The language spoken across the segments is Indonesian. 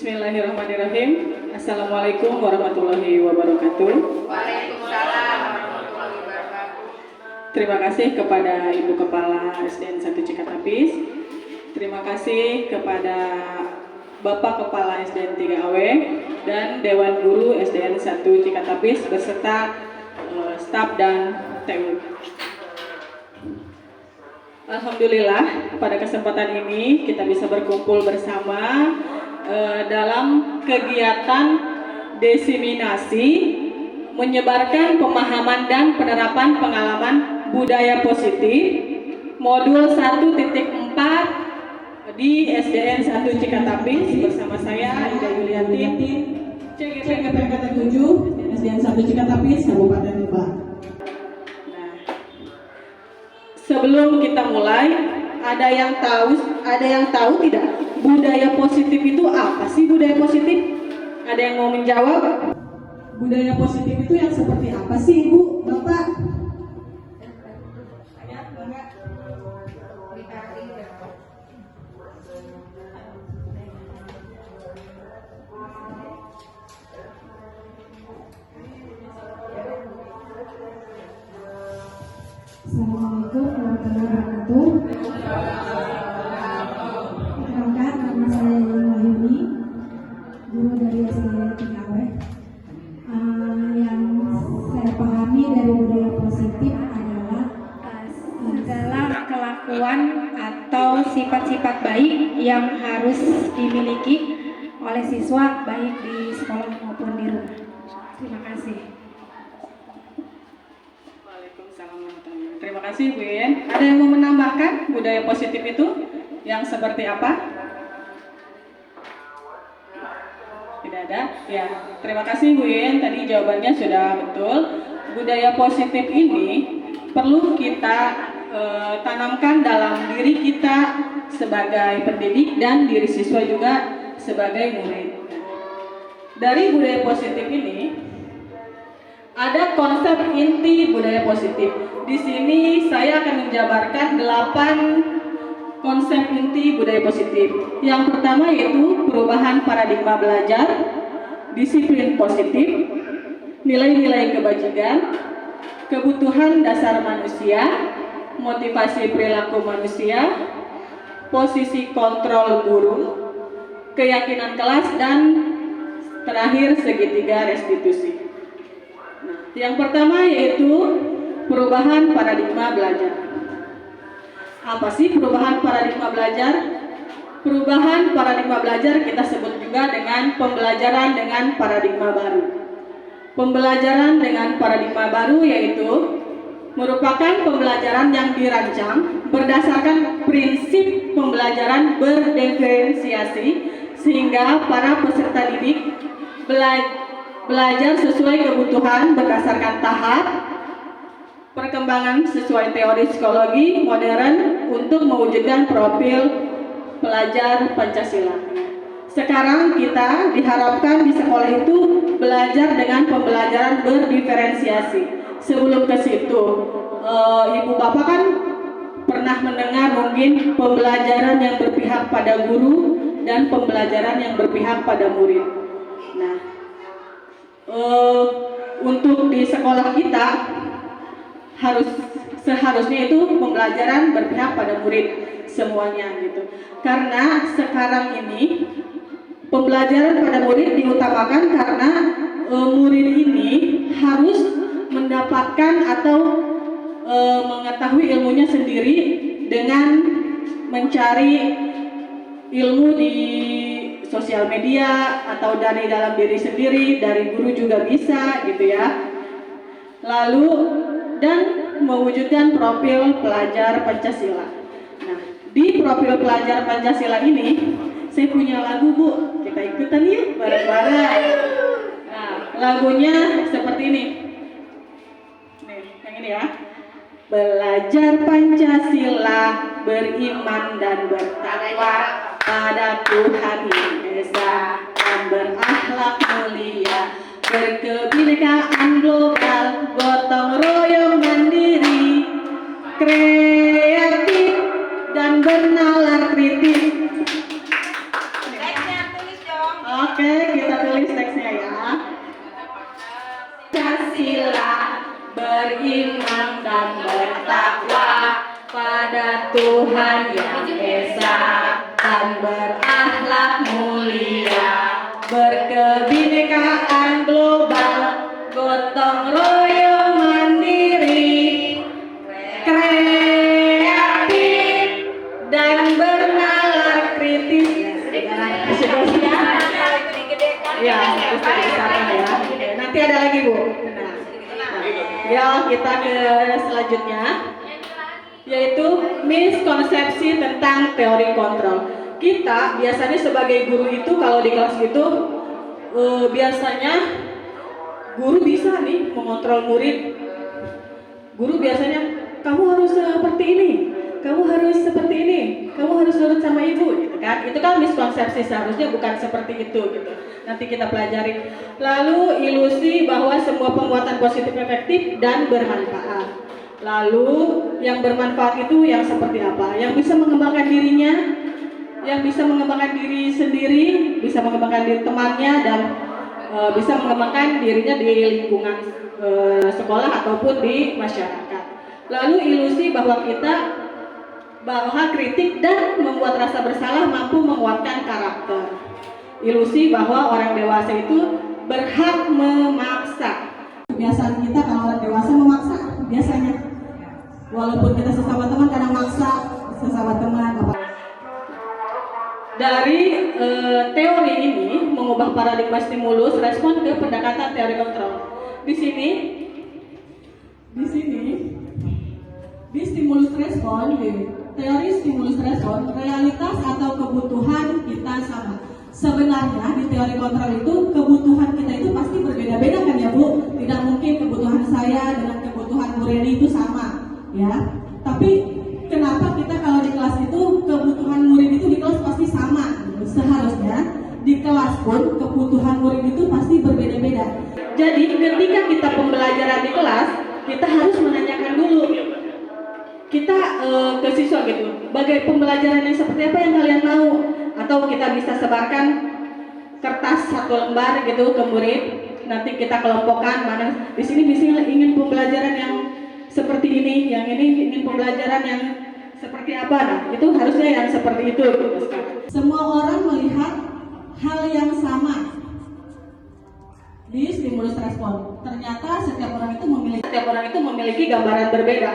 Bismillahirrahmanirrahim. Assalamualaikum warahmatullahi wabarakatuh. Waalaikumsalam warahmatullahi wabarakatuh. Terima kasih kepada Ibu Kepala SDN 1 Cikatapis. Terima kasih kepada Bapak Kepala SDN 3 AW dan Dewan Guru SDN 1 Cikatapis beserta staf dan TU. Alhamdulillah pada kesempatan ini kita bisa berkumpul bersama dalam kegiatan diseminasi menyebarkan pemahaman dan penerapan pengalaman budaya positif modul 1.4 di SDN 1 Cikatapis bersama saya Ida Yulianti CGP KPKT 7 SDN 1 Cikatapis Kabupaten Lebak. Nah, sebelum kita mulai, ada yang tahu tidak budaya positif itu apa sih? Budaya positif? Ada yang mau menjawab? Budaya positif itu yang seperti apa sih, Ibu, Bapak? Assalamualaikum warahmatullahi wabarakatuh. Perkenalkan, nama saya Yuni Wahyuni, guru dari SDN 3 AW. Yang saya pahami dari budaya positif adalah kelakuan atau sifat-sifat baik yang harus dimiliki oleh siswa baik di sekolah maupun di rumah. Terima kasih. Terima kasih, Bu Yen. Ada yang mau menambahkan budaya positif itu yang seperti apa? Tidak ada? Ya, terima kasih Bu Yen. Tadi jawabannya sudah betul. Budaya positif ini perlu kita tanamkan dalam diri kita sebagai pendidik dan diri siswa juga sebagai murid. Dari budaya positif ini ada konsep inti budaya positif. Di sini saya akan menjabarkan 8 konsep inti budaya positif. Yang pertama yaitu perubahan paradigma belajar, disiplin positif, nilai-nilai kebajikan, kebutuhan dasar manusia, motivasi perilaku manusia, posisi kontrol guru, keyakinan kelas, dan terakhir segitiga restitusi. Yang pertama yaitu perubahan paradigma belajar. Apa sih perubahan paradigma belajar? Perubahan paradigma belajar kita sebut juga dengan pembelajaran dengan paradigma baru. Pembelajaran dengan paradigma baru yaitu merupakan pembelajaran yang dirancang berdasarkan prinsip pembelajaran berdiferensiasi sehingga para peserta didik belajar sesuai kebutuhan berdasarkan tahap perkembangan sesuai teori psikologi modern untuk mewujudkan profil pelajar Pancasila. Sekarang kita diharapkan di sekolah itu belajar dengan pembelajaran berdiferensiasi. Sebelum ke situ, Ibu Bapak kan pernah mendengar mungkin pembelajaran yang berpihak pada guru dan pembelajaran yang berpihak pada murid. Nah, untuk di sekolah kita seharusnya itu pembelajaran berpihak pada murid semuanya gitu. Karena sekarang ini pembelajaran pada murid diutamakan karena murid ini harus mendapatkan atau mengetahui ilmunya sendiri dengan mencari ilmu di sosial media atau dari dalam diri sendiri, dari guru juga bisa gitu ya. Lalu dan mewujudkan profil pelajar Pancasila. Nah, di profil pelajar Pancasila ini saya punya lagu, Bu. Kita ikutan yuk bareng-bareng. Nah, lagunya seperti ini. Nih, yang ini ya. Belajar Pancasila, beriman dan bertakwa pada Tuhan Yang Esa dan berakhlak mulia, berkebinekaan global, gotong royong mandiri, kreatif dan bernalar kritis. beriman dan bertakwa pada Tuhan yang Esa, dan berakhlak mulia, berkebinekaan global, gotong royong mandiri, kreatif dan bernalar kritis. Ya, bisa disarang ya. Nanti ada lagi Bu. Ya, kita ke selanjutnya, yaitu miskonsepsi tentang teori kontrol. Kita biasanya sebagai guru itu kalau di kelas itu biasanya guru bisa nih mengontrol murid. Guru biasanya kamu harus seperti ini, kamu harus seperti ini, kamu harus nurut sama ibu, gitu kan? Itu kan miskonsepsi, seharusnya bukan seperti itu, gitu. Nanti kita pelajari. Lalu ilusi bahwa semua penguatan positif efektif dan bermanfaat. Lalu yang bermanfaat itu yang seperti apa? Yang bisa mengembangkan dirinya, yang bisa mengembangkan diri sendiri, bisa mengembangkan diri temannya, dan bisa mengembangkan dirinya di lingkungan sekolah ataupun di masyarakat. Lalu ilusi bahwa kritik dan membuat rasa bersalah mampu menguatkan karakter. Ilusi bahwa orang dewasa itu berhak memaksa. Kebiasaan kita kalau orang dewasa memaksa biasanya. Walaupun kita sesama teman kadang maksa sesama teman. Dari teori ini mengubah paradigma stimulus respon ke pendekatan teori kontrol. Di sini di stimulus respon, di teori stimulus respon, realitas atau kebutuhan kita sama. Sebenarnya di teori kontrol itu kebutuhan kita itu pasti berbeda-beda kan ya Bu? Tidak mungkin kebutuhan saya dengan kebutuhan Bu Reni itu sama, ya. Tapi kenapa kita kalau di kelas itu kebutuhan murid itu di kelas pasti sama? Seharusnya di kelas pun kebutuhan murid itu pasti berbeda-beda. Jadi ketika kita pembelajaran di kelas, kita harus menanyakan dulu kita ke siswa gitu, bagai pembelajaran yang seperti apa yang kalian mau, atau kita bisa sebarkan kertas 1 lembar gitu ke murid. Nanti kita kelompokkan mana di sini bisa ingin pembelajaran yang seperti ini, yang ini ingin pembelajaran yang seperti apa. Nah, itu harusnya yang seperti itu gitu. Semua orang melihat hal yang sama di stimulus respon. Ternyata setiap orang itu memiliki gambaran berbeda.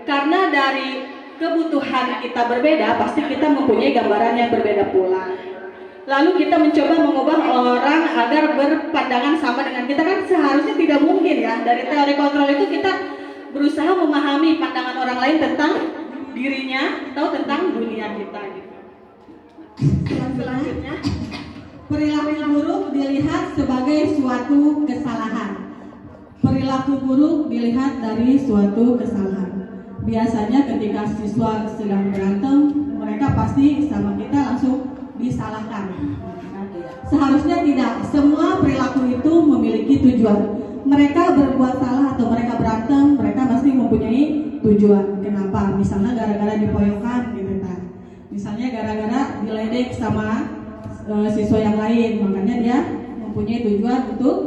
Karena dari kebutuhan kita berbeda, pasti kita mempunyai gambaran yang berbeda pula. Lalu kita mencoba mengubah orang agar berpandangan sama dengan kita, kan seharusnya tidak mungkin ya. Dari teori kontrol itu kita berusaha memahami pandangan orang lain tentang dirinya atau tentang dunia kita gitu. Selanjutnya, perilaku buruk dilihat sebagai suatu kesalahan. Perilaku buruk dilihat dari suatu kesalahan. Biasanya ketika siswa sedang berantem, mereka pasti sama kita langsung disalahkan. Seharusnya tidak. Semua perilaku itu memiliki tujuan. Mereka berbuat salah atau mereka berantem, mereka pasti mempunyai tujuan. Kenapa? Misalnya gara-gara dipoyokan gitu kan. Misalnya gara-gara diledek sama siswa yang lain, makanya dia mempunyai tujuan untuk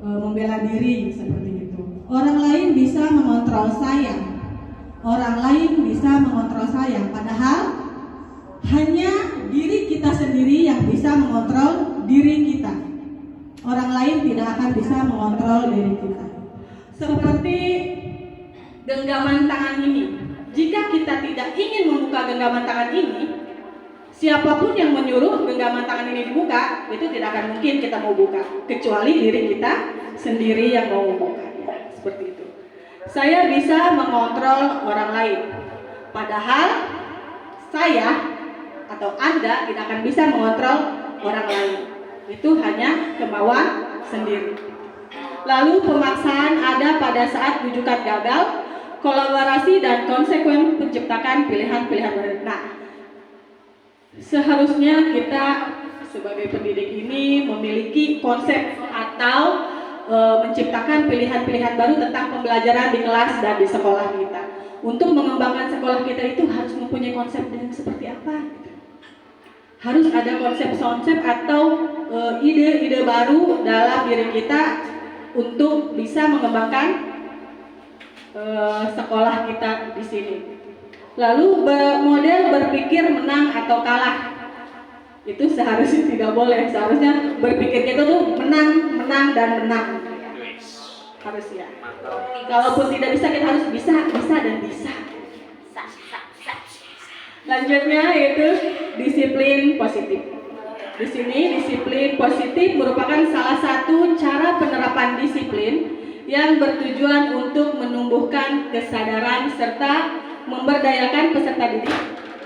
membela diri seperti itu. Orang lain bisa mengontrol saya. Orang lain bisa mengontrol saya, padahal hanya diri kita sendiri yang bisa mengontrol diri kita. Orang lain tidak akan bisa mengontrol diri kita. Seperti genggaman tangan ini. Jika kita tidak ingin membuka genggaman tangan ini, siapapun yang menyuruh genggaman tangan ini dibuka, itu tidak akan mungkin kita mau buka, kecuali diri kita sendiri yang mau membukanya. Seperti itu. Saya bisa mengontrol orang lain, padahal saya atau Anda tidak akan bisa mengontrol orang lain. Itu hanya kemauan sendiri. Lalu pemaksaan ada pada saat rujukan gagal, kolaborasi dan konsekuen menciptakan pilihan-pilihan baru. Nah, seharusnya kita sebagai pendidik ini memiliki konsep atau menciptakan pilihan-pilihan baru tentang pembelajaran di kelas dan di sekolah kita. Untuk mengembangkan sekolah kita itu harus mempunyai konsep yang seperti apa? Harus ada konsep-konsep atau ide-ide baru dalam diri kita untuk bisa mengembangkan sekolah kita di sini. Lalu model berpikir menang atau kalah itu seharusnya tidak boleh. Seharusnya berpikir kita tuh menang, menang dan menang. Harus ya. Kalaupun tidak bisa kita harus bisa dan bisa. Lanjutnya yaitu disiplin positif. Di sini disiplin positif merupakan salah satu cara penerapan disiplin yang bertujuan untuk menumbuhkan kesadaran serta memberdayakan peserta didik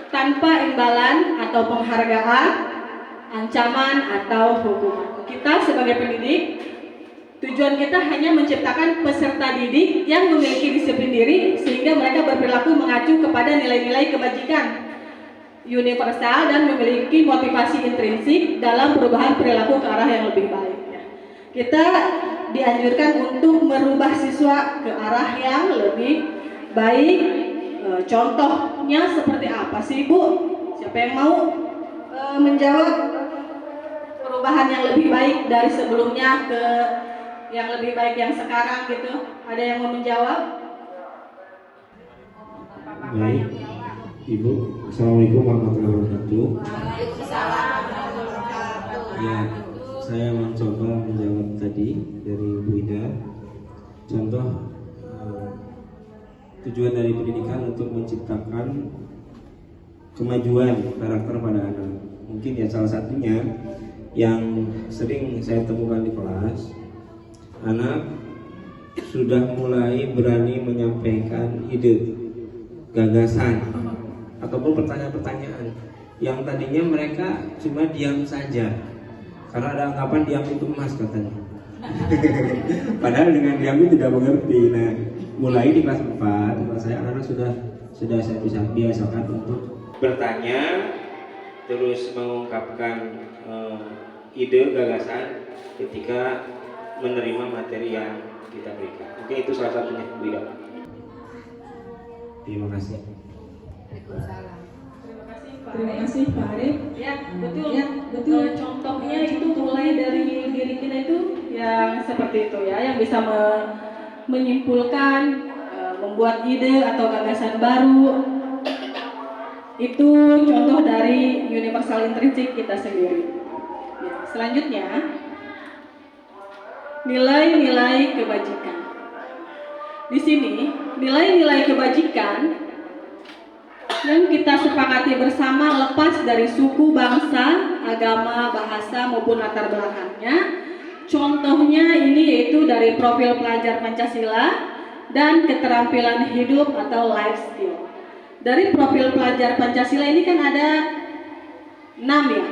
tanpa imbalan atau penghargaan, ancaman atau hukuman. Kita sebagai pendidik, tujuan kita hanya menciptakan peserta didik yang memiliki disiplin diri sehingga mereka berperilaku mengacu kepada nilai-nilai kebajikan universal dan memiliki motivasi intrinsik dalam perubahan perilaku ke arah yang lebih baik. Kita dianjurkan untuk merubah siswa ke arah yang lebih baik. Contohnya seperti apa sih Bu? Siapa yang mau menjawab perubahan yang lebih baik dari sebelumnya ke yang lebih baik yang sekarang gitu? Ada yang mau menjawab? Baik, Ibu. Assalamualaikum warahmatullahi wabarakatuh. Waalaikumsalam warahmatullahi wabarakatuh. Ya, saya mencoba menjawab tadi dari Bu Ida. Contoh tujuan dari pendidikan untuk menciptakan kemajuan karakter pada anak. Mungkin ya salah satunya yang sering saya temukan di kelas, anak sudah mulai berani menyampaikan ide, gagasan, ataupun pertanyaan-pertanyaan yang tadinya mereka cuma diam saja karena ada anggapan diam itu emas katanya. Padahal dengan diam itu tidak mengerti. Nah, mulai di kelas 4 kelas saya anak-anak sudah saya bisa biasakan untuk bertanya, terus mengungkapkan ide, gagasan ketika menerima materi yang kita berikan. Mungkin itu salah satunya, Bu Ida. Terima kasih. Terima kasih Pak Arif. Ya betul. Ya betul. Contohnya itu mulai dari diri kita itu yang seperti itu ya, yang bisa menyimpulkan, membuat ide atau gagasan baru. Itu contoh dari universal intrinsik kita sendiri. Ya, selanjutnya nilai-nilai kebajikan. Di sini nilai-nilai kebajikan yang kita sepakati bersama lepas dari suku, bangsa, agama, bahasa maupun latar belakangnya. Contohnya ini yaitu dari profil pelajar Pancasila dan keterampilan hidup atau life skill. Dari profil pelajar Pancasila ini kan ada 6 ya.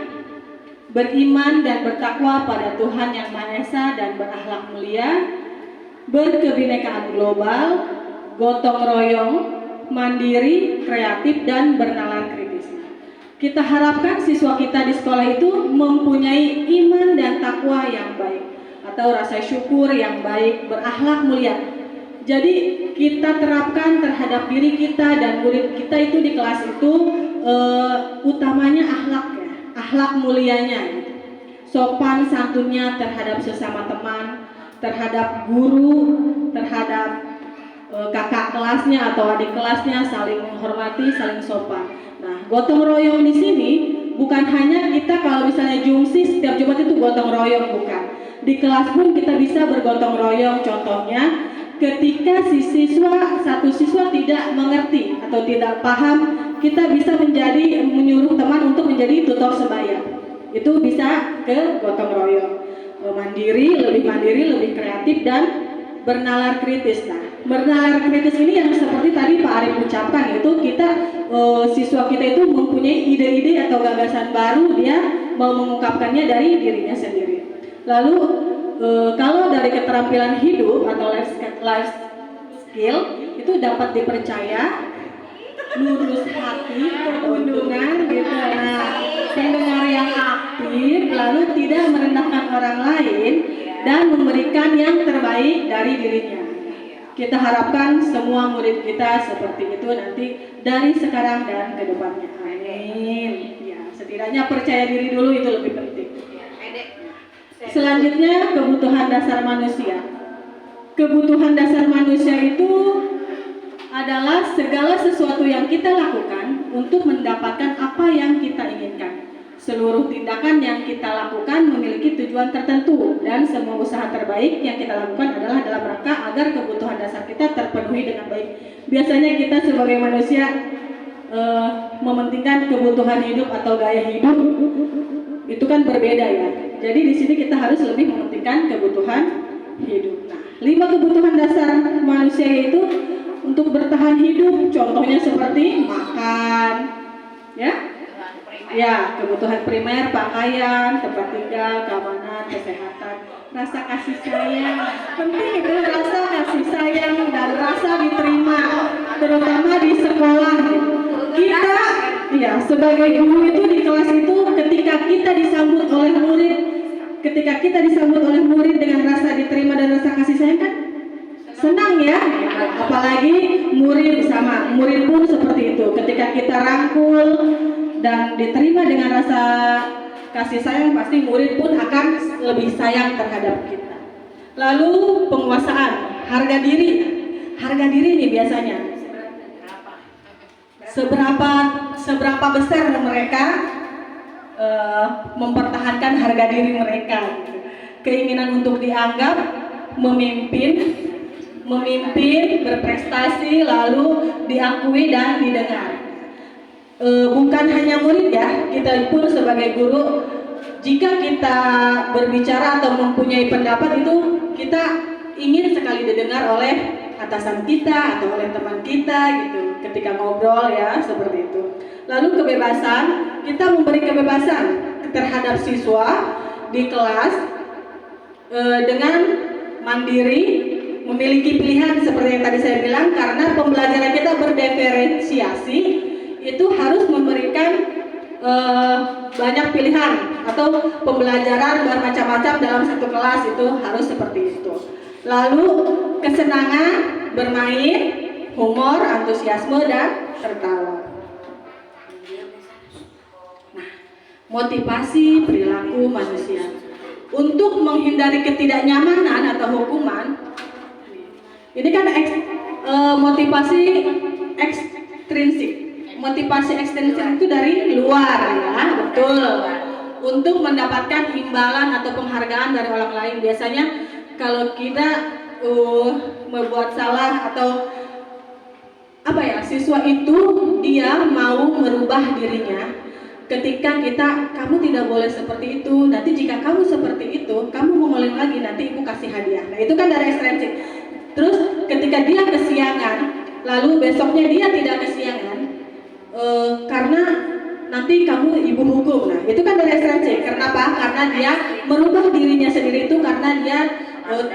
Beriman dan bertakwa pada Tuhan Yang Maha Esa dan berakhlak mulia, berkebinekaan global, gotong royong, mandiri, kreatif, dan bernalar kritis. Kita harapkan siswa kita di sekolah itu mempunyai iman dan takwa yang baik atau rasa syukur yang baik, berakhlak mulia. Jadi kita terapkan terhadap diri kita dan murid kita itu di kelas itu utamanya akhlak ya, akhlak mulianya gitu. Sopan santunnya terhadap sesama teman, terhadap guru, terhadap kakak kelasnya atau adik kelasnya, saling menghormati, saling sopan. Nah, gotong royong di sini bukan hanya kita kalau misalnya jungsi setiap Jumat itu gotong royong, bukan. Di kelas pun kita bisa bergotong royong. Contohnya, ketika satu siswa tidak mengerti atau tidak paham, kita bisa menyuruh teman untuk menjadi tutor sebaya. Itu bisa ke gotong royong. Lebih mandiri, lebih kreatif dan bernalar kritis. Nah, bernalar kritis ini yang seperti tadi Pak Arif ucapkan, yaitu kita siswa kita itu mempunyai ide-ide atau gagasan baru, dia mau mengungkapkannya dari dirinya sendiri. Lalu kalau dari keterampilan hidup atau life skill itu dapat dipercaya, lurus hati, keuntungan gitu. Nah, pendengar yang aktif, lalu tidak merendahkan orang lain dan memberikan yang terbaik dari dirinya. Kita harapkan semua murid kita seperti itu nanti dari sekarang dan ke depannya. Amin. Ya, setidaknya percaya diri dulu itu lebih penting. Selanjutnya kebutuhan dasar manusia. Kebutuhan dasar manusia itu segala sesuatu yang kita lakukan untuk mendapatkan apa yang kita inginkan. Seluruh tindakan yang kita lakukan memiliki tujuan tertentu dan semua usaha terbaik yang kita lakukan adalah dalam rangka agar kebutuhan dasar kita terpenuhi dengan baik. Biasanya kita sebagai manusia mementingkan kebutuhan hidup atau gaya hidup itu kan berbeda ya. Jadi di sini kita harus lebih mementingkan kebutuhan hidup. Nah, 5 kebutuhan dasar manusia yaitu untuk bertahan hidup, contohnya seperti makan, ya, kebutuhan primer, pakaian, tempat tinggal, keamanan, kesehatan, rasa kasih sayang, penting itu rasa kasih sayang dan rasa diterima, terutama di sekolah. Kita, ya, sebagai guru itu di kelas itu ketika kita disambut oleh murid dengan rasa diterima dan rasa kasih sayang kan senang ya, apalagi murid pun seperti itu. Ketika kita rangkul dan diterima dengan rasa kasih sayang, pasti murid pun akan lebih sayang terhadap kita. Lalu penguasaan, harga diri nih biasanya. Seberapa besar mereka mempertahankan harga diri mereka, keinginan untuk dianggap, memimpin, berprestasi, lalu diakui dan didengar. Bukan hanya murid ya, kita pun sebagai guru, jika kita berbicara atau mempunyai pendapat itu kita ingin sekali didengar oleh atasan kita atau oleh teman kita gitu, ketika ngobrol ya, seperti itu. Lalu kebebasan, kita memberi kebebasan terhadap siswa di kelas dengan mandiri, memiliki pilihan seperti yang tadi saya bilang, karena pembelajaran kita berdiferensiasi, itu harus memberikan banyak pilihan atau pembelajaran bermacam-macam dalam satu kelas, itu harus seperti itu. Lalu kesenangan, bermain, humor, antusiasme, dan tertawa. Nah, motivasi perilaku manusia untuk menghindari ketidaknyamanan atau hukuman. Ini kan motivasi ekstrinsik. Motivasi ekstrinsik itu dari luar ya, betul. Untuk mendapatkan imbalan atau penghargaan dari orang lain. Biasanya kalau kita membuat salah atau apa ya, siswa itu dia mau merubah dirinya. Ketika kamu tidak boleh seperti itu, nanti jika kamu seperti itu, kamu mau ngulang lagi, nanti ibu kasih hadiah. Nah, itu kan dari ekstrinsik. Terus ketika dia kesiangan, lalu besoknya dia tidak kesiangan, karena nanti kamu ibu hukum. Nah, itu kan dari ekstrinsik. Kenapa? Karena dia merubah dirinya sendiri itu karena dia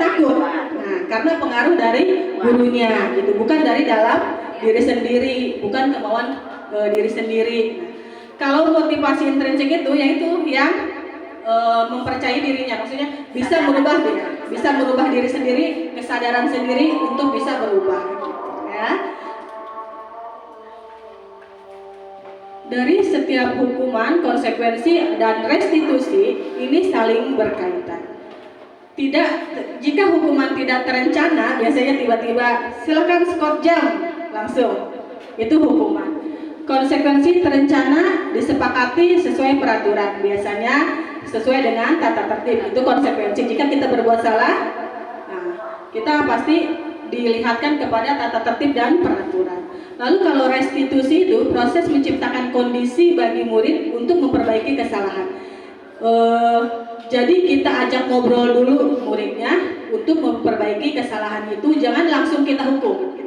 takut. Nah, karena pengaruh dari gurunya, gitu, bukan dari dalam diri sendiri, bukan kemauan diri sendiri. Nah, kalau motivasi intrinsik itu yaitu yang mempercayai dirinya, maksudnya bisa merubah diri sendiri, kesadaran sendiri untuk bisa berubah, ya. Dari setiap hukuman, konsekuensi, dan restitusi ini saling berkaitan. Jika hukuman tidak terencana, biasanya tiba-tiba silakan skot jam langsung, itu hukuman. Konsekuensi terencana disepakati sesuai peraturan, biasanya sesuai dengan tata tertib, itu konsekuensi. Jika kita berbuat salah, nah, kita pasti dilihatkan kepada tata tertib dan peraturan. Lalu kalau restitusi itu proses menciptakan kondisi bagi murid untuk memperbaiki kesalahan. Jadi kita ajak ngobrol dulu muridnya untuk memperbaiki kesalahan itu, jangan langsung kita hukum.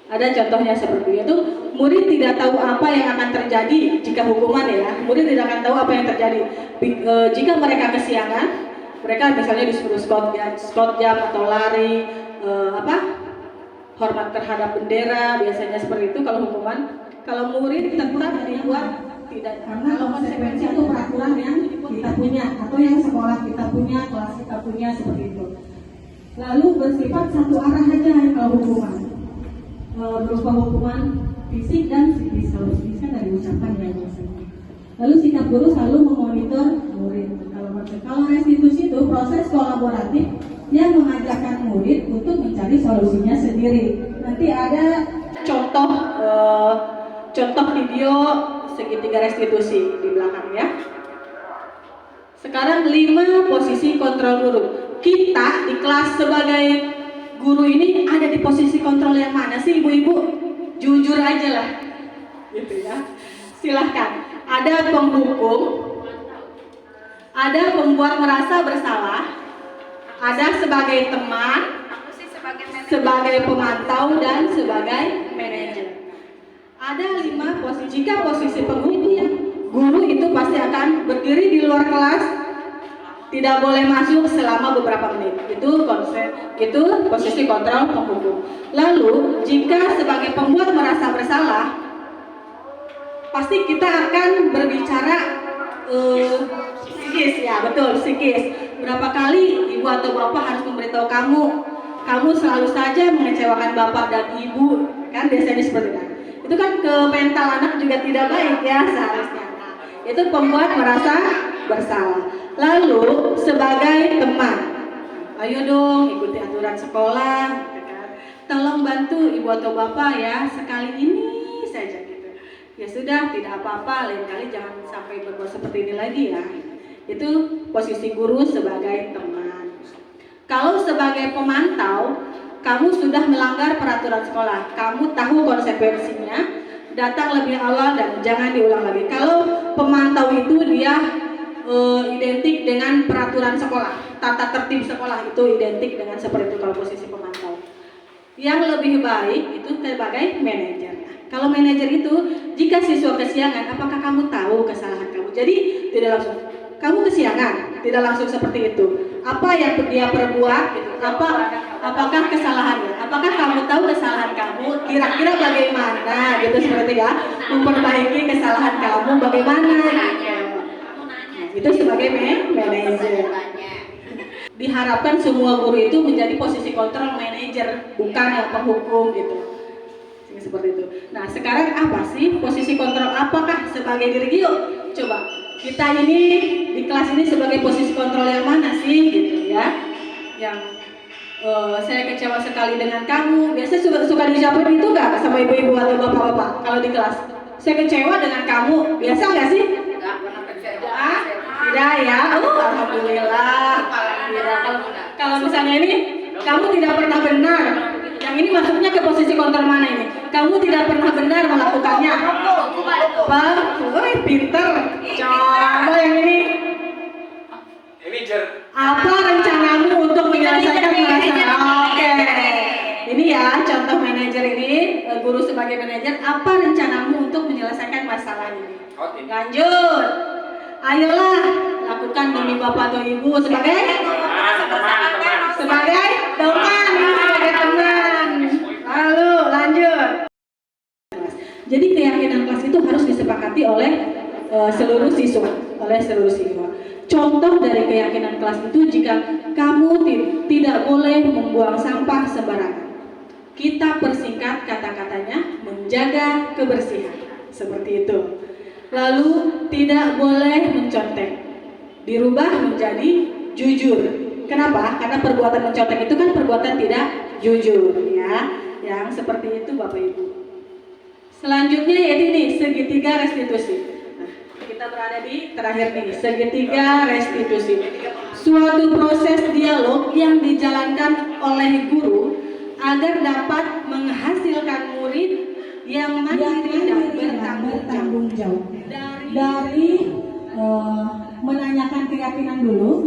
Ada contohnya seperti itu, murid tidak tahu apa yang akan terjadi jika hukuman ya, murid tidak akan tahu apa yang terjadi. Jika mereka kesiangan, mereka misalnya disuruh skot jam atau lari, hormat terhadap bendera, biasanya seperti itu kalau hukuman. Kalau murid tetap dibuat tidak, karena kalau konsekuensi itu peraturan yang kita punya atau yang sekolah kita punya, kelas kita punya, seperti itu. Lalu bersifat satu arah saja kalau hukuman, berupa hukuman fisik dan psikis, kalau psikis kan dari ucapan ya biasanya. Lalu sikap guru selalu memonitor murid. Kalau restitusi itu proses kolaboratif yang mengajarkan murid untuk mencari solusinya sendiri. Nanti ada contoh video segitiga restitusi di belakang ya. Sekarang 5 posisi kontrol guru. Kita di kelas sebagai guru ini ada di posisi kontrol yang mana sih ibu-ibu? Jujur aja lah, gitu ya. Silahkan. Ada penghukum, ada pembuat merasa bersalah, ada sebagai teman, sebagai pemantau, dan sebagai manajer. Ada 5 posisi. Jika posisi penghukum, guru itu pasti akan berdiri di luar kelas, tidak boleh masuk selama beberapa menit. Itu posisi kontrol penghukum. Lalu jika sebagai pembuat merasa bersalah, pasti kita akan berbicara psikis ya, betul, psikis. Berapa kali ibu atau bapak harus memberitahu kamu selalu saja mengecewakan bapak dan ibu, kan biasanya seperti itu. Itu kan ke mental anak juga tidak baik ya seharusnya. Itu pembuat merasa bersalah. Lalu sebagai teman, ayo dong ikuti aturan sekolah, gitu kan. Tolong bantu ibu atau bapak ya sekali ini saja gitu. Ya sudah, tidak apa-apa, lain kali jangan sampai berbuat seperti ini lagi ya. Itu posisi guru sebagai teman. Kalau sebagai pemantau, kamu sudah melanggar peraturan sekolah, kamu tahu konsekuensinya, datang lebih awal dan jangan diulang lagi. Kalau pemantau itu dia identik dengan peraturan sekolah, tata tertib sekolah itu identik dengan seperti itu kalau posisi pemantau. Yang lebih baik itu sebagai manajer. Kalau manajer itu, jika siswa kesiangan, apakah kamu tahu kesalahan kamu? Jadi tidak langsung kamu kesiangan, tidak langsung seperti itu. Apa yang dia perbuat, gitu. Apakah kesalahannya? Apakah kamu tahu kesalahan kamu? Kira-kira bagaimana, gitu seperti ya? Memperbaiki kesalahan kamu bagaimana? Itu sebagai manajer. Diharapkan semua guru itu menjadi posisi kontrol manajer, bukan yang penghukum gitu. Seperti itu. Nah, sekarang apa sih posisi kontrol? Apakah sebagai diri? Yuk, coba kita ini di kelas ini sebagai posisi kontrol yang mana sih, gitu ya? Yang saya kecewa sekali dengan kamu. Biasanya suka dijawab itu nggak sama ibu-ibu atau bapak-bapak kalau di kelas? Saya kecewa dengan kamu. Biasa nggak sih? Nggak pernah kecewa. Tidak ya. Alhamdulillah. Kalau misalnya ini kamu tidak pernah benar. Yang ini masuknya ke posisi kontrol mana ini? Kamu tidak pernah benar melakukannya. Bang, pinter. Coba yang ini. Apa rencanamu untuk menyelesaikan masalah? Oke. Ini ya contoh manajer ini, guru sebagai manajer. Apa rencanamu untuk menyelesaikan masalah ini? Lanjut. Ayolah, lakukan demi bapak atau ibu sebagai teman, sebagai teman. Lalu lanjut. Jadi keyakinan kelas itu harus disepakati oleh seluruh siswa, Contoh dari keyakinan kelas itu jika kamu tidak boleh membuang sampah sembarangan. Kita persingkat kata-katanya menjaga kebersihan. Seperti itu. Lalu tidak boleh mencontek. Dirubah menjadi jujur. Kenapa? Karena perbuatan mencontek itu kan perbuatan tidak jujur ya. Yang seperti itu Bapak Ibu. Selanjutnya yaitu ini segitiga restitusi. Nah, kita berada di terakhir nih, segitiga restitusi. Suatu proses dialog yang dijalankan oleh guru agar dapat menghasilkan murid yang mandiri dan bertanggung jawab. Dari menanyakan keyakinan dulu,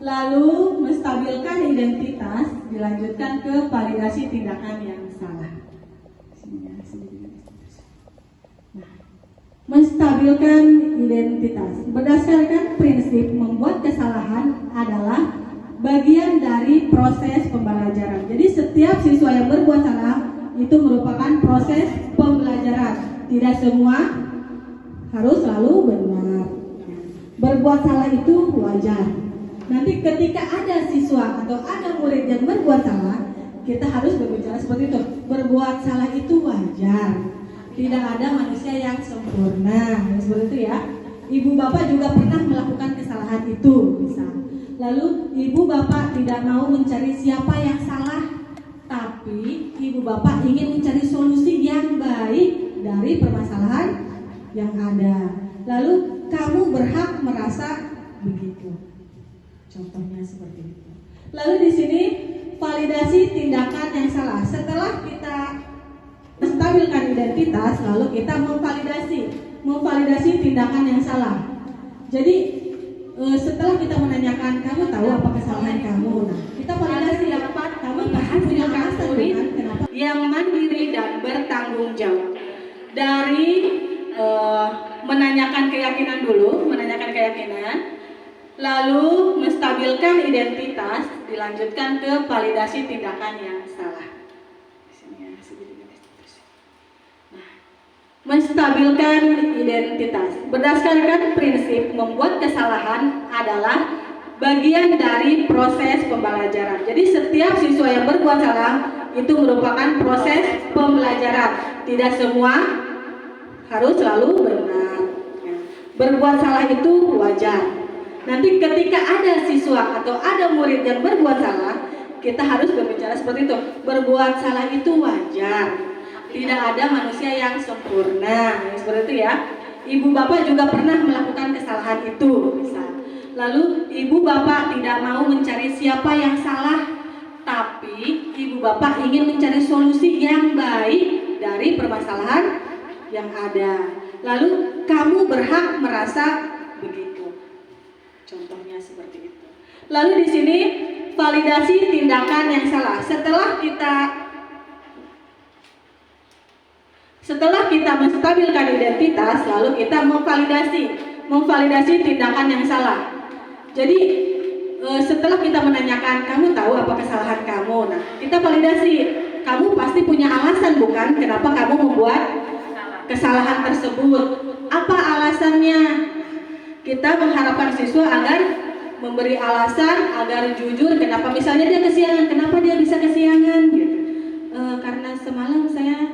lalu menstabilkan identitas, dilanjutkan ke validasi tindakan yang salah. Menstabilkan identitas berdasarkan prinsip membuat kesalahan adalah bagian dari proses pembelajaran. Jadi setiap siswa yang berbuat salah itu merupakan proses pembelajaran. Tidak semua harus selalu benar. Berbuat salah itu wajar. Nanti ketika ada siswa atau ada murid yang berbuat salah, kita harus berbicara seperti itu. Berbuat salah itu wajar. Tidak ada manusia yang sempurna, seperti itu ya. Ibu bapak juga pernah melakukan kesalahan itu, misal. Lalu ibu bapak tidak mau mencari siapa yang salah, tapi ibu bapak ingin mencari solusi yang baik dari permasalahan yang ada. Lalu kamu berhak merasa begitu. Contohnya seperti itu. Lalu di sini validasi tindakan yang salah. Setelah kita menstabilkan identitas, lalu kita memvalidasi tindakan yang salah. Jadi setelah kita menanyakan, kamu tahu apa kesalahan kamu? Nah, kita validasi. Kamu pasti punya alasan kan? Kenapa? Yang mandiri dan bertanggung jawab. Dari menanyakan keyakinan dulu, lalu menstabilkan identitas, dilanjutkan ke validasi tindakan yang salah. Nah, menstabilkan identitas berdasarkan prinsip membuat kesalahan adalah bagian dari proses pembelajaran. Jadi setiap siswa yang berbuat salah itu merupakan proses pembelajaran. Tidak semua harus selalu benar. Berbuat salah itu wajar. Nanti ketika ada siswa atau ada murid yang berbuat salah, kita harus berbicara seperti itu. Berbuat salah itu wajar. Tidak ada manusia yang sempurna. Seperti itu ya. Ibu bapak juga pernah melakukan kesalahan itu, misal. Lalu ibu bapak tidak mau mencari siapa yang salah, tapi ibu bapak ingin mencari solusi yang baik dari permasalahan yang ada. Lalu kamu berhak merasa begitu. Contohnya seperti itu. Lalu di sini validasi tindakan yang salah. Setelah kita menstabilkan identitas, lalu kita memvalidasi tindakan yang salah. Jadi setelah kita menanyakan, kamu tahu apa kesalahan kamu? Nah, kita validasi. Kamu pasti punya alasan bukan? Kenapa kamu membuat kesalahan tersebut? Apa alasannya? Kita mengharapkan siswa agar memberi alasan, agar jujur. Kenapa misalnya dia kesiangan? Kenapa dia bisa kesiangan? Gitu. Karena semalam saya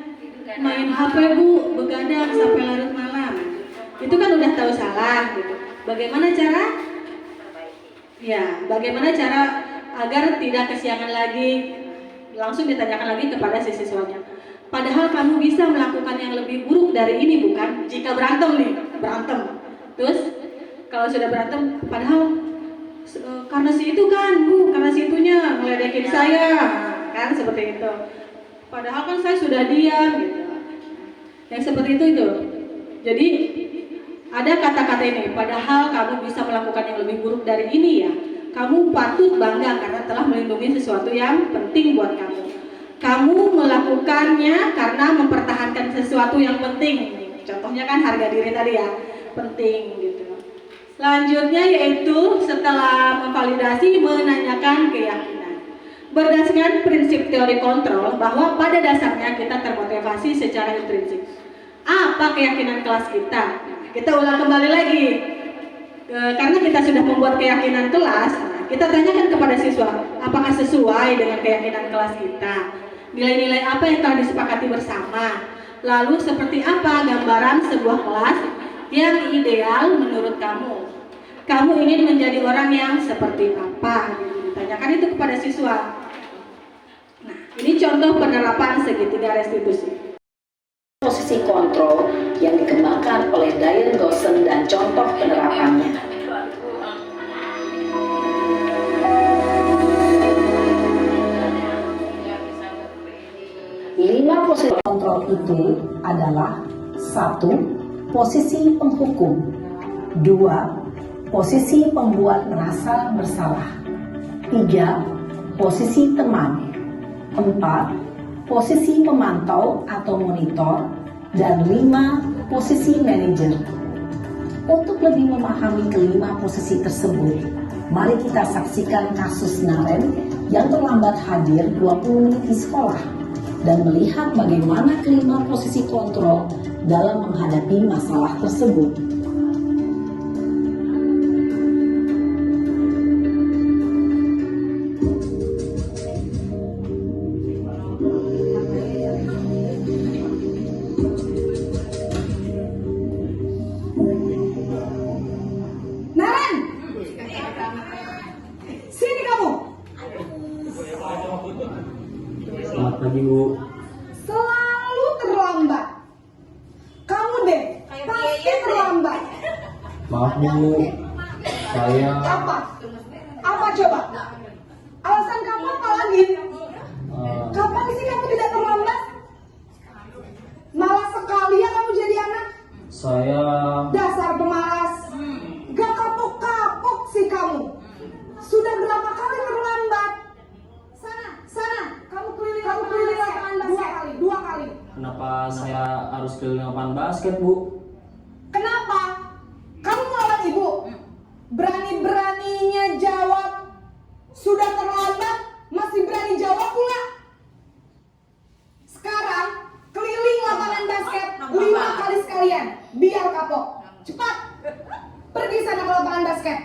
main HP bu, begadang sampai larut malam. Itu kan udah tahu salah. Gitu. Bagaimana cara? Ya, bagaimana cara agar tidak kesiangan lagi? Langsung ditanyakan lagi kepada si siswanya. Padahal kamu bisa melakukan yang lebih buruk dari ini bukan? Jika berantem. Terus kalau sudah berantem, padahal karena si itu kan bu, karena si itunya ngeledekin saya, kan seperti itu. Padahal kan saya sudah diam gitu. Yang seperti itu. Jadi ada kata-kata ini, padahal kamu bisa melakukan yang lebih buruk dari ini ya. Kamu patut bangga karena telah melindungi sesuatu yang penting buat kamu. Kamu melakukannya karena mempertahankan sesuatu yang penting. Contohnya kan harga diri tadi ya, penting gitu. Selanjutnya yaitu setelah memvalidasi, menanyakan keyakinan. Berdasarkan prinsip teori kontrol bahwa pada dasarnya kita termotivasi secara intrinsik. Apa keyakinan kelas kita? Kita ulang kembali lagi. Karena kita sudah membuat keyakinan kelas, kita tanyakan kepada siswa, apakah sesuai dengan keyakinan kelas kita? Nilai-nilai apa yang telah disepakati bersama? Lalu seperti apa gambaran sebuah kelas yang ideal menurut kamu? Kamu ingin menjadi orang yang seperti apa? Ditanyakan itu kepada siswa. Nah, ini contoh penerapan segitiga restitusi. Posisi kontrol yang dikembangkan oleh Diane Gosson dan contoh penerapannya. Lima posisi kontrol itu adalah: 1. Posisi penghukum. 2. Posisi pembuat merasa bersalah. 3. Posisi teman. 4. Posisi pemantau atau monitor. Dan 5. Posisi manajer. Untuk lebih memahami kelima posisi tersebut, mari kita saksikan kasus Naren yang terlambat hadir 20 menit di sekolah dan melihat bagaimana kelima posisi kontrol dalam menghadapi masalah tersebut. Naren, sini kamu. Selamat pagi Bu. Maaf Bu, saya Apa? Apa coba? Alasan kamu apa lagi? Kapan sih kamu tidak terlambat? Malas sekali ya kamu jadi anak. saya Dasar pemalas. Gak kapok-kapok sih kamu. Sudah berapa kali terlambat? Sana, kamu keliling lapangan basket. Dua kali. kenapa saya harus keliling lapangan basket Bu? Kenapa? Kamu melawan ibu? Berani-beraninya jawab. Sudah terlambat, masih berani jawab pula. Sekarang, keliling lapangan basket 5 kali sekalian. Biar kapok. Cepat. Pergi sana ke lapangan basket.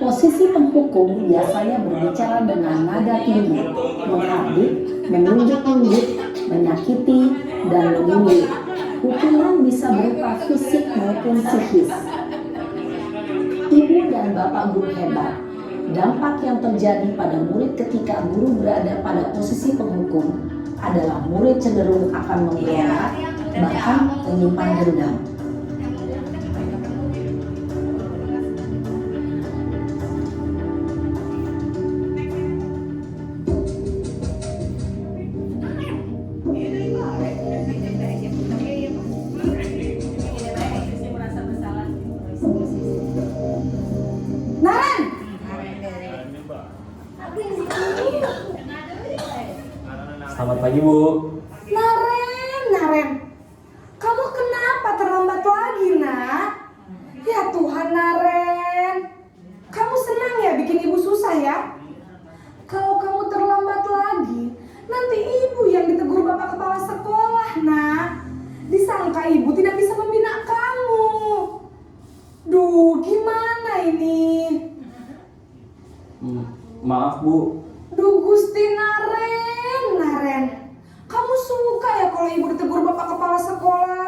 Posisi penghukum biasanya berbicara dengan nada tinggi, menghardik, menunjuk-nunjuk, menyakiti, dan menyindir. Hukuman bisa berupa fisik maupun psikis. Ibu dan bapak guru hebat. Dampak yang terjadi pada murid ketika guru berada pada posisi penghukum adalah murid cenderung akan memberontak, bahkan menyimpan dendam. Naren! Selamat pagi Bu. Naren, kamu kenapa terlambat lagi, nak? Ya Tuhan, Naren, kamu senang ya bikin ibu susah ya? Kalau kamu terlambat lagi, nanti ibu yang ditegur bapak kepala sekolah, nak. Disangka ibu tidak bisa membina kamu. Duh, gimana ini? Maaf Bu, Duh Gusti Naren, kamu suka ya kalau ibu ditegur bapak kepala sekolah?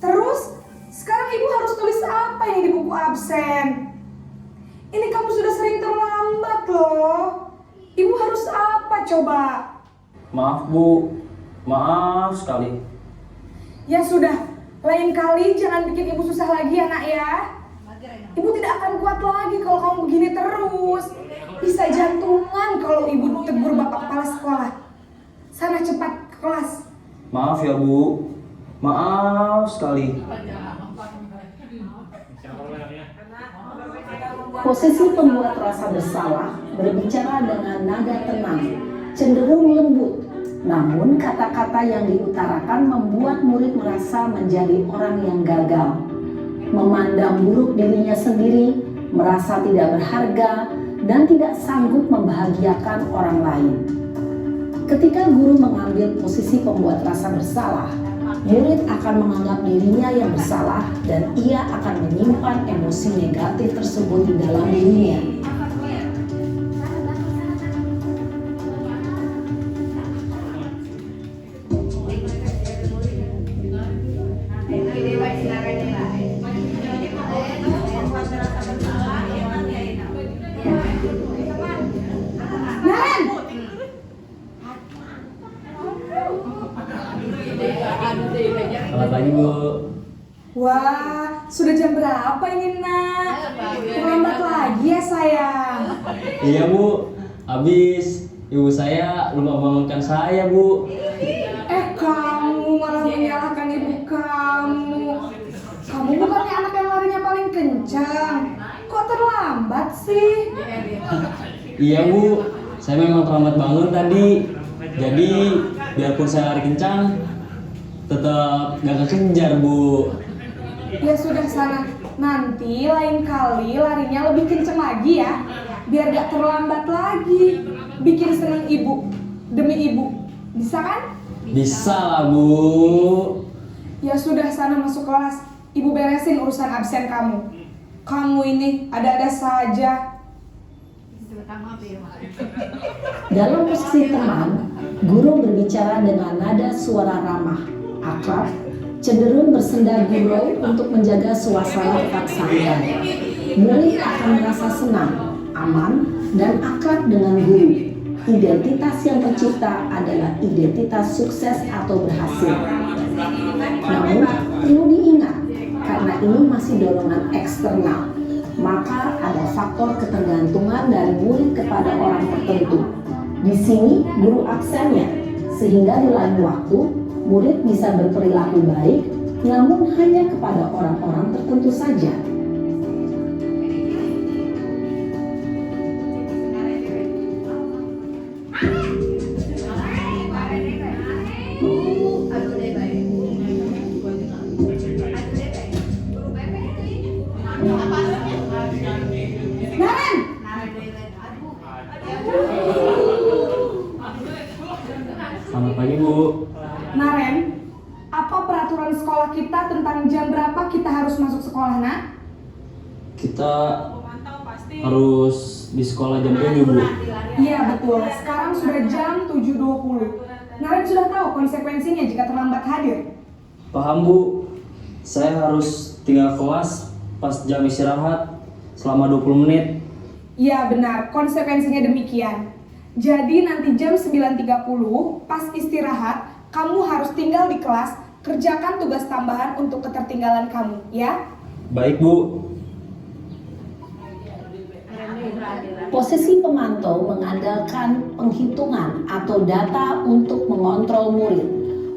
Terus, sekarang ibu harus tulis apa yang di buku absen? Ini kamu sudah sering terlambat loh. Ibu harus apa coba? maaf Bu, maaf sekali. Ya sudah, lain kali jangan bikin ibu susah lagi ya nak ya. Ibu tidak akan kuat lagi kalau kamu begini terus. Bisa jantungan kalau ibu tegur bapak kepala sekolah. Sana cepat ke kelas. Maaf ya Bu, maaf sekali. Posisi pembuat rasa bersalah berbicara dengan nada tenang, cenderung lembut. Namun kata-kata yang diutarakan membuat murid merasa menjadi orang yang gagal, memandang buruk dirinya sendiri, merasa tidak berharga, dan tidak sanggup membahagiakan orang lain. Ketika guru mengambil posisi pembuat rasa bersalah, murid akan menganggap dirinya yang bersalah dan ia akan menyimpan emosi negatif tersebut di dalam dirinya. Selamat pagi Bu. Wah, sudah jam berapa ini nak? Terlambat lagi ya sayang. Iya Bu, habis ibu saya lupa bangunkan saya Bu. Kamu malah menyalahkan ibu kamu. Kamu bukannya anak yang larinya paling kencang. Kok terlambat sih? Iya Bu, saya memang terlambat bangun tadi. Jadi biarpun saya lari kencang, tetap gak kekejar Bu. Ya sudah sana. Nanti lain kali larinya lebih kencang lagi ya. Biar gak terlambat lagi. Bikin seneng ibu. Demi ibu. Bisa kan? Bisa lah Bu. Ya sudah sana masuk kelas. Ibu beresin urusan absen kamu. Kamu ini ada-ada saja. Dalam posisi teman, guru berbicara dengan nada suara ramah, akrab, cenderung bersenda gurau untuk menjaga suasana tetap santai. Murid akan merasa senang, aman, dan akrab dengan guru. Identitas yang tercipta adalah identitas sukses atau berhasil. Namun, perlu diingat, karena ini masih dorongan eksternal, maka ada faktor ketergantungan dari murid kepada orang tertentu. Di sini guru aksennya, sehingga di lain waktu murid bisa berperilaku baik, namun hanya kepada orang-orang tertentu saja. Selamat pagi Bu. Naren, apa peraturan sekolah kita tentang jam berapa kita harus masuk sekolah, nak? Kita harus di sekolah jam 7 Bu. Iya betul, sekarang sudah jam 7.20. Naren sudah tahu konsekuensinya jika terlambat hadir. Paham Bu. Saya harus tinggal kelas pas jam istirahat selama 20 menit. Iya benar, konsekuensinya demikian. Jadi nanti jam 9.30 pas istirahat, kamu harus tinggal di kelas, kerjakan tugas tambahan untuk ketertinggalan kamu, ya? Baik Bu. Posisi pemantau mengandalkan penghitungan atau data untuk mengontrol murid.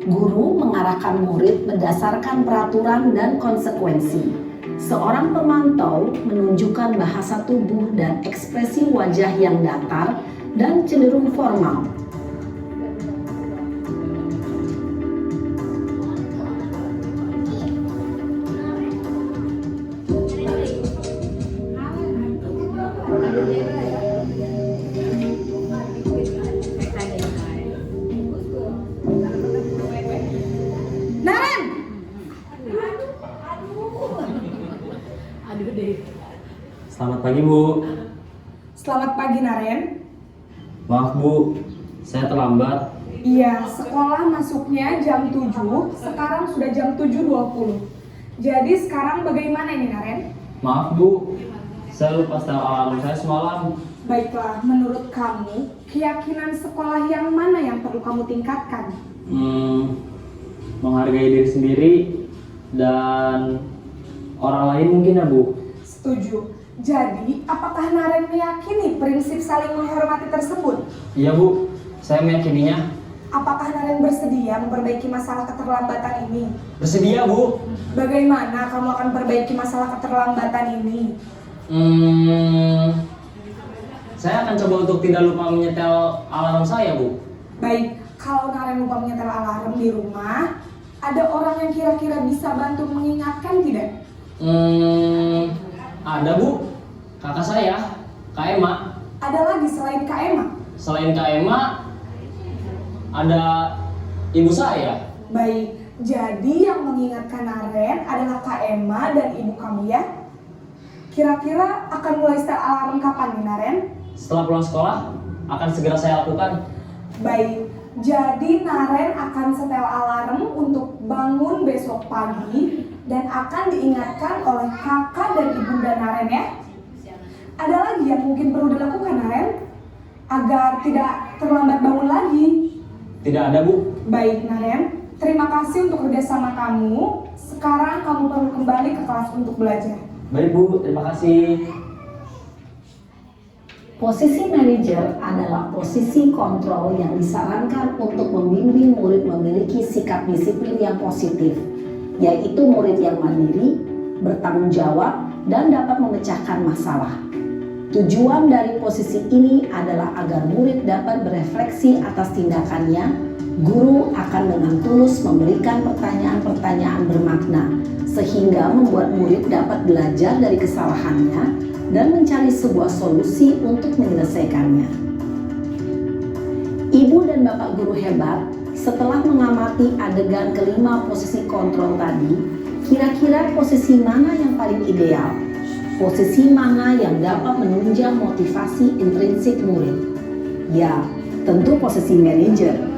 Guru mengarahkan murid berdasarkan peraturan dan konsekuensi. Seorang pemantau menunjukkan bahasa tubuh dan ekspresi wajah yang datar dan cenderung formal. Naren! Selamat pagi Bu. Selamat pagi, Naren. Maaf Bu, saya terlambat. Iya, sekolah masuknya jam 7, sekarang sudah jam 7.20. Jadi sekarang bagaimana ini, Naren? Maaf Bu, saya lupa setel alarm saya semalam. Baiklah, menurut kamu, keyakinan sekolah yang mana yang perlu kamu tingkatkan? Menghargai diri sendiri dan orang lain mungkin ya Bu. Setuju. Jadi, apakah Naren meyakini prinsip saling menghormati tersebut? Iya Bu, saya meyakininya. Apakah Naren bersedia memperbaiki masalah keterlambatan ini? Bersedia Bu. Bagaimana kamu akan perbaiki masalah keterlambatan ini? Saya akan coba untuk tidak lupa menyetel alarm saya Bu. Baik, kalau Naren lupa menyetel alarm di rumah, ada orang yang kira-kira bisa bantu mengingatkan tidak? Ada Bu, kakak saya, Kak Ema. Ada lagi selain Kak Emma? Selain Kak Ema, ada ibu saya. Baik, jadi yang mengingatkan Naren adalah Kak Emma dan ibu kamu ya? Kira-kira akan mulai setel alarm kapan nih, Naren? Setelah pulang sekolah, akan segera saya lakukan. Baik, jadi Naren akan setel alarm untuk bangun besok pagi dan akan diingatkan oleh kakak dan ibunda Naren ya. Ada lagi yang mungkin perlu dilakukan, Naren, agar tidak terlambat bangun lagi? Tidak ada Bu. Baik, Naren, terima kasih untuk kerjasama kamu. Sekarang kamu perlu kembali ke kelas untuk belajar. Baik Bu, terima kasih. Posisi manajer adalah posisi kontrol yang disarankan untuk membimbing murid memiliki sikap disiplin yang positif, yaitu murid yang mandiri, bertanggung jawab, dan dapat memecahkan masalah. Tujuan dari posisi ini adalah agar murid dapat berefleksi atas tindakannya. Guru akan dengan tulus memberikan pertanyaan-pertanyaan bermakna, sehingga membuat murid dapat belajar dari kesalahannya dan mencari sebuah solusi untuk menyelesaikannya. Ibu dan bapak guru hebat, setelah mengamati adegan kelima posisi kontrol tadi, kira-kira posisi mana yang paling ideal? Posisi mana yang dapat menunjang motivasi intrinsik murid? Ya, tentu posisi manajer.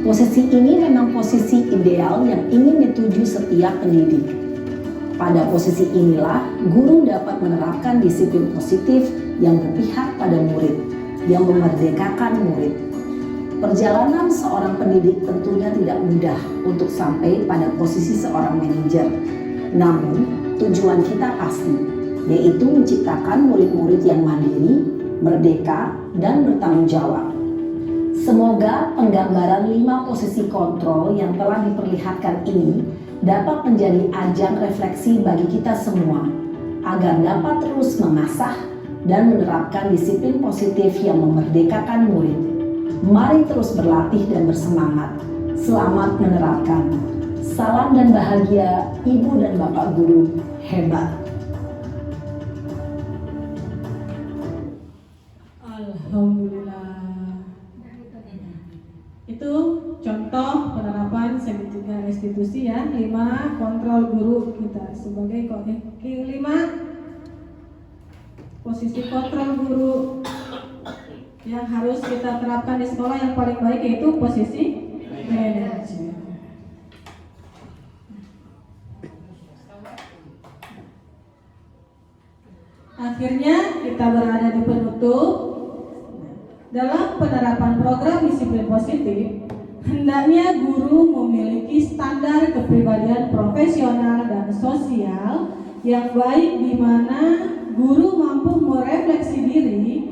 Posisi ini memang posisi ideal yang ingin dituju setiap pendidik. Pada posisi inilah, guru dapat menerapkan disiplin positif yang berpihak pada murid. yang memerdekakan murid. Perjalanan seorang pendidik tentunya tidak mudah untuk sampai pada posisi seorang manajer. Namun, tujuan kita pasti, yaitu menciptakan murid-murid yang mandiri, merdeka, dan bertanggung jawab. Semoga penggambaran 5 posisi kontrol yang telah diperlihatkan ini dapat menjadi ajang refleksi bagi kita semua, agar dapat terus mengasah dan menerapkan disiplin positif yang memerdekakan murid. Mari terus berlatih dan bersemangat. Selamat menerapkan. Salam dan bahagia Ibu dan Bapak Guru hebat. Alhamdulillah. Itu contoh penerapan segitiga restitusi ya, 5 kontrol guru kita sebagai 5 posisi kontrol guru yang harus kita terapkan di sekolah. Yang paling baik yaitu posisi manajer. Akhirnya kita berada di penutup. Dalam penerapan program disiplin positif, hendaknya guru memiliki standar kepribadian profesional dan sosial yang baik, di mana guru mampu merefleksi diri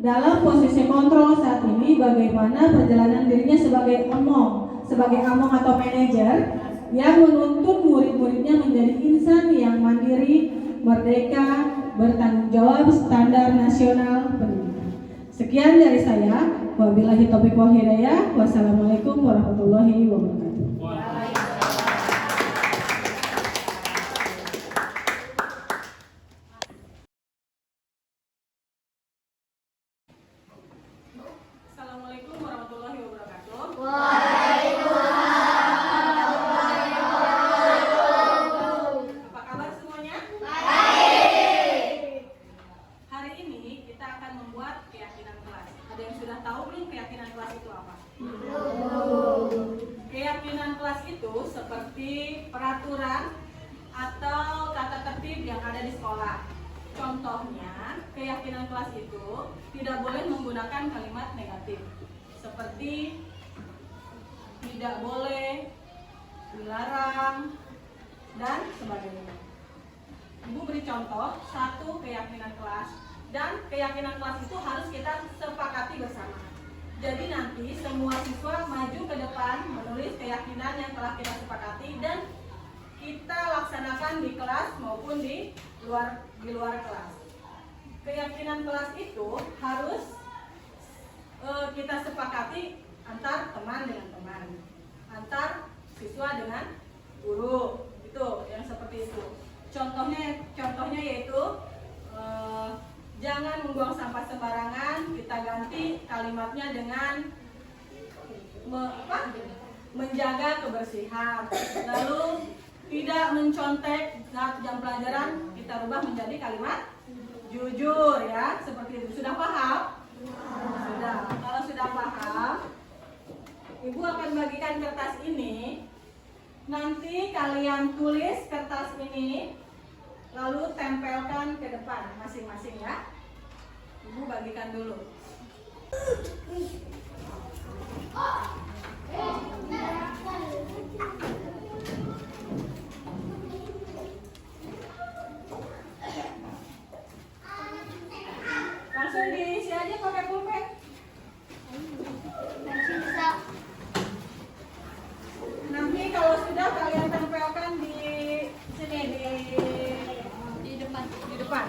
dalam posisi kontrol saat ini, bagaimana perjalanan dirinya sebagai among atau manajer yang menuntut murid-muridnya menjadi insan yang mandiri, merdeka, bertanggung jawab standar nasional pendidikan. Sekian dari saya. Wabillahi taufiq wal hidayah. Wassalamualaikum warahmatullahi wabarakatuh. Assalamualaikum warahmatullahi wabarakatuh. Apa kabar semuanya? Baik. Hari ini kita akan membuat keyakinan kelas. Ada yang sudah tahu belum keyakinan kelas itu apa? Keyakinan kelas itu seperti peraturan atau tata tertib yang ada di sekolah. Contohnya, keyakinan kelas itu tidak boleh menggunakan kalimat negatif, seperti tidak boleh, dilarang, dan sebagainya. Ibu beri contoh 1 keyakinan kelas, dan keyakinan kelas itu harus kita sepakati bersama. Jadi nanti semua siswa maju ke depan menulis keyakinan yang telah kita sepakati dan kita laksanakan di kelas maupun di luar kelas. Keyakinan kelas itu harus kita sepakati antar teman dengan teman, antar siswa dengan guru, itu yang seperti itu. Contohnya yaitu jangan membuang sampah sembarangan. Kita ganti kalimatnya dengan menjaga kebersihan. Lalu tidak mencontek saat jam pelajaran, kita rubah menjadi kalimat jujur ya, seperti itu. Sudah paham? Sudah. Kalau sudah paham, Ibu akan bagikan kertas ini. Nanti kalian tulis kertas ini, lalu tempelkan ke depan masing-masing ya. Ibu bagikan dulu. Langsung diisi aja pakai pulpen. Nanti kalau sudah kalian tempelkan di sini di depan.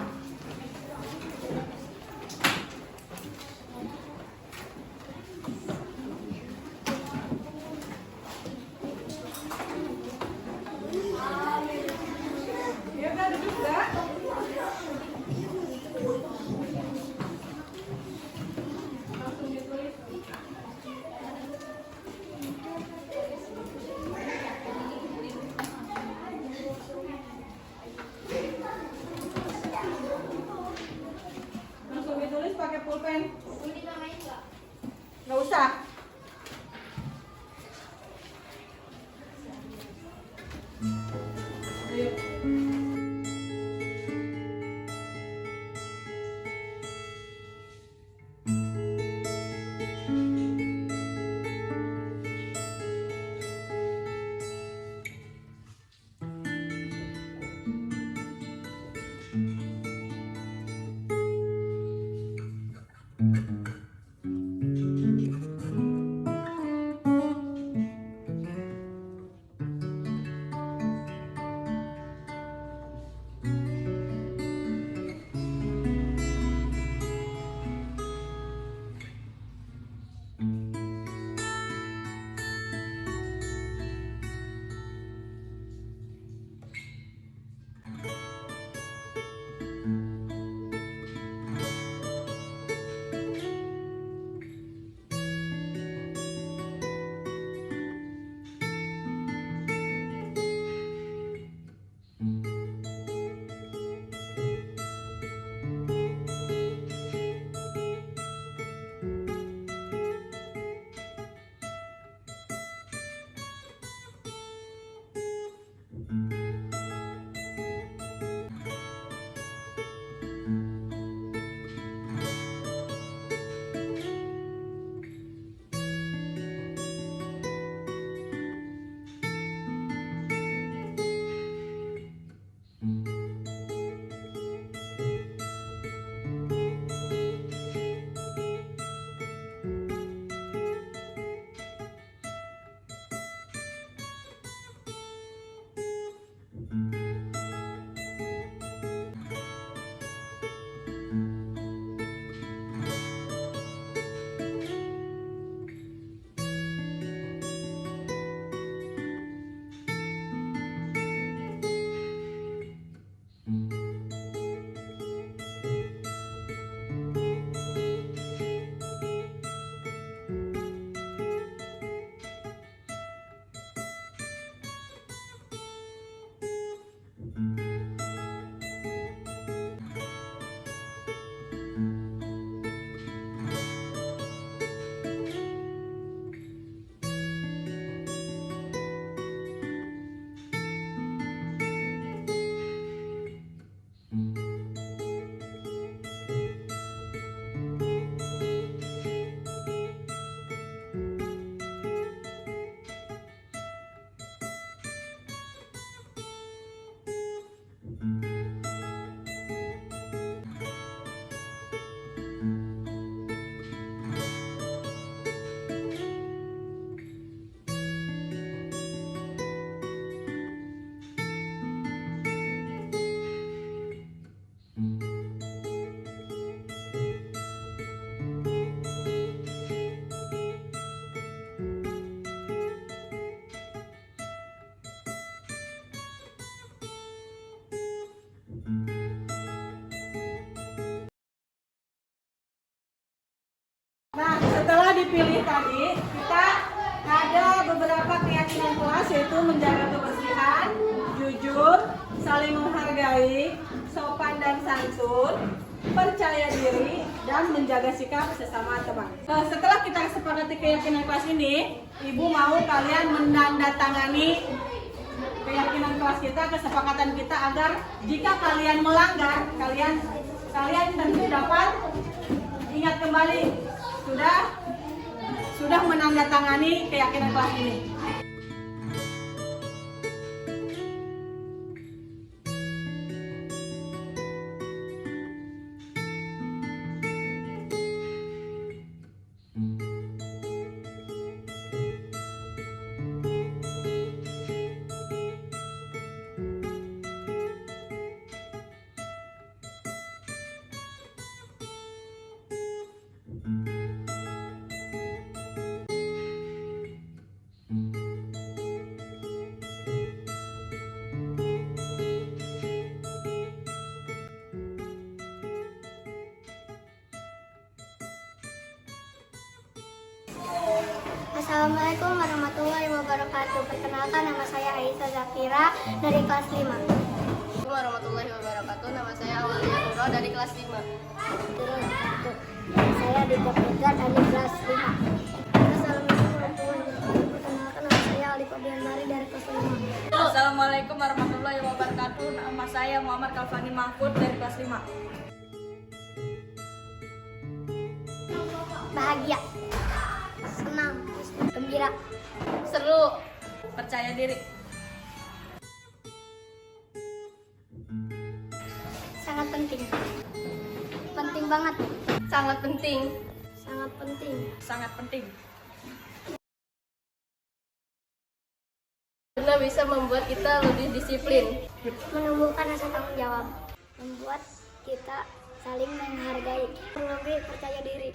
Nah, setelah dipilih tadi, kita ada beberapa keyakinan kelas, yaitu menjaga kebersihan, jujur, saling menghargai, sopan dan santun, percaya diri, dan menjaga sikap sesama teman. Setelah kita sepakati keyakinan kelas ini, Ibu mau kalian menandatangani keyakinan kelas kita, kesepakatan kita, agar jika kalian melanggar, kalian tentu dapat ingat kembali sudah menandatangani keyakinan kelas ini. Assalamualaikum warahmatullahi wabarakatuh. Perkenalkan, nama saya Aisyah Zafira dari kelas 5. Assalamualaikum warahmatullahi wabarakatuh. Nama saya Aulia Nurul dari kelas 5. Saya Dika Putra dari kelas 5. Assalamualaikum warahmatullahi wabarakatuh. Perkenalkan, nama saya Ali Fadian Mari dari kelas 5. Assalamualaikum warahmatullahi wabarakatuh. Nama saya Muhammad Kalfani Mahfud dari kelas 5. Bahagia, senang, gembira, Seru, percaya diri, sangat penting, penting banget, sangat penting, sangat penting, sangat penting. Karena bisa membuat kita lebih disiplin, menumbuhkan rasa tanggung jawab, membuat kita saling menghargai, lebih percaya diri.